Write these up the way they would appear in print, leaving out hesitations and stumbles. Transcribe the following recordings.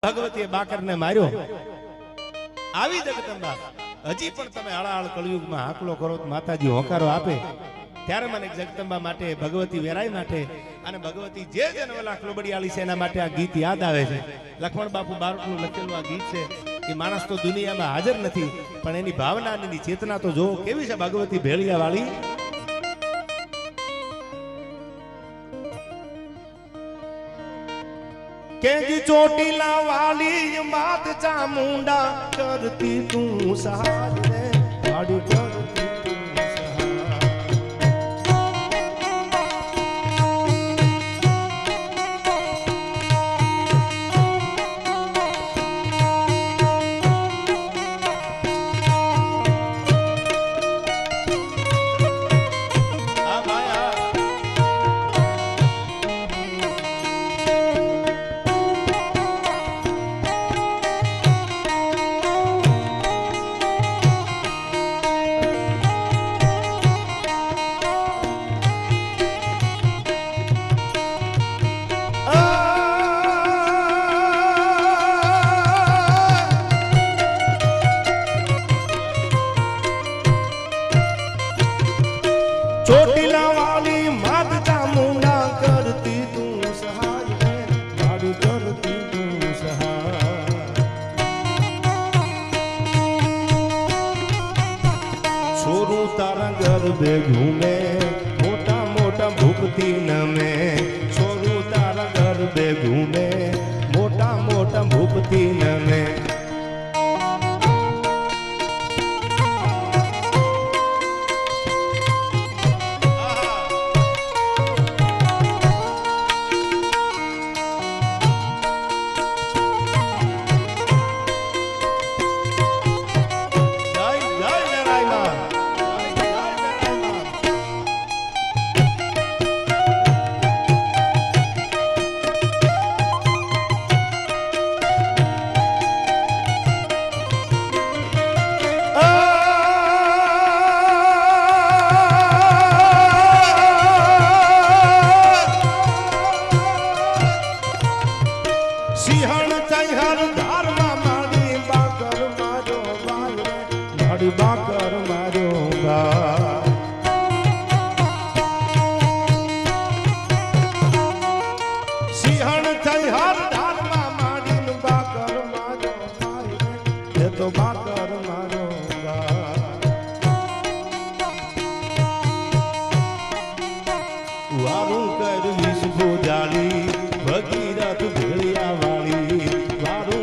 ભગવતીએ બાકરને માર્યો આવી જગદંબા હજી પણ તમે આળાળ કળયુગમાં હાકલો કરો તો માતાજી હોકારો આપે ત્યારે મને જગદંબા માટે ભગવતી વેરાઈ માટે અને ભગવતી જે જનવલા ક્લોબડિયાળી છે એના માટે આ ગીત યાદ આવે છે લખમણ બાપુ બારોટનું લખેલું આ ગીત છે કે માણસ તો દુનિયામાં હાજર નથી પણ એની ભાવના એની ચેતના તો જો કેવી છે ભગવતી ભેળિયા વાળી केंगी चोटीला वाली मात चामुंडा करती तू सहार रे भाड़ी करती तू चोटीला वाली मात चामुंडा करती तू सहाय रे भाड़ी करती तू सहाय छोरू तारा गरबे घूमे मोटा मोटा भूपती नमे छोरू तारा गरबे घूमे मोटा मोटा भूपती नमे सिंहण चैहर धारमा मारी बाकर मारो बाल रे बाकर मारो बाल सिंहण चैहर धारमा मारी बाकर मारो बाल रे तो बाकर मारो बाल वारू कर विष भोजाली भगीरथ भेड़िया वाली वारू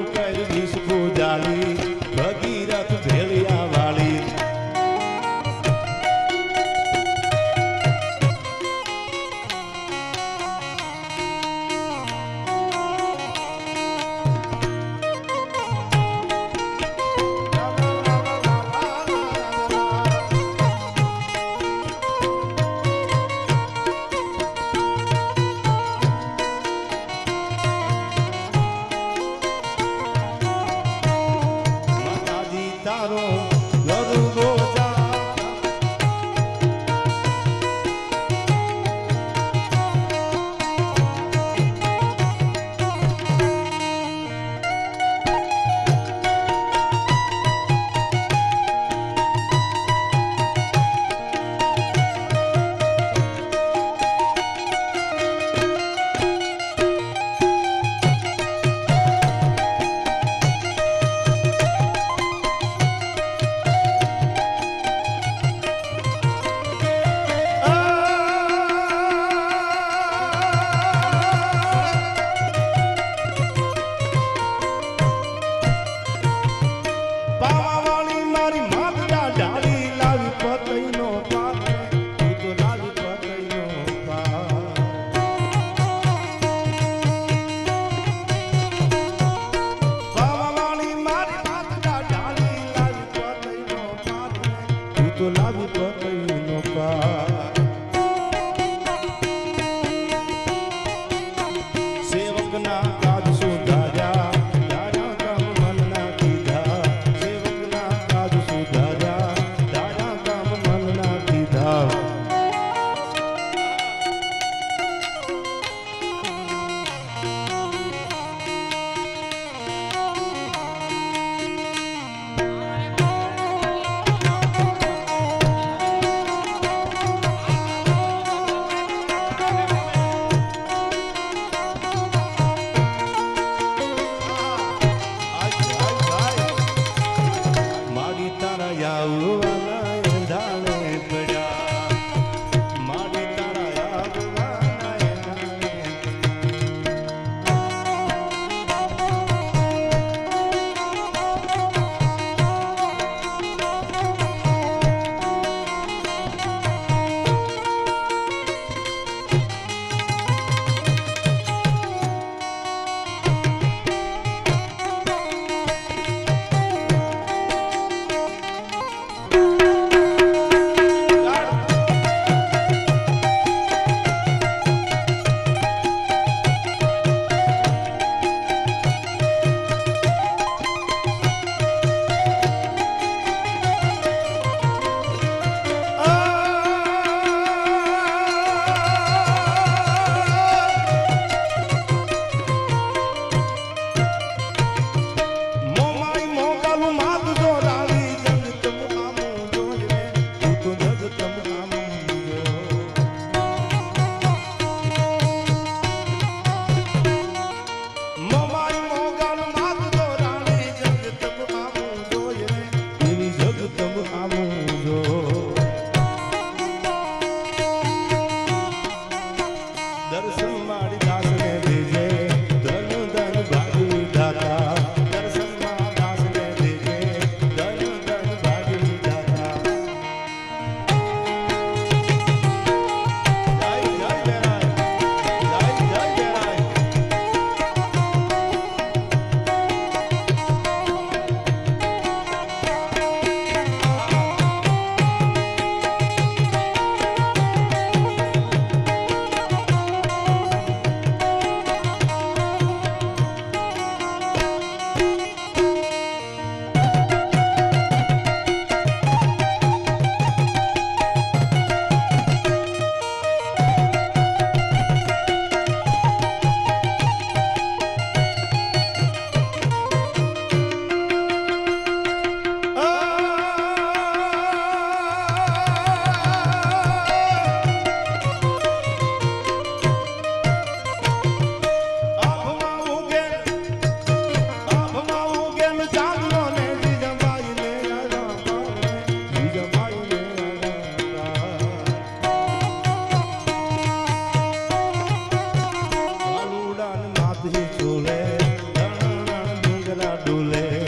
ડીકરા ડુલે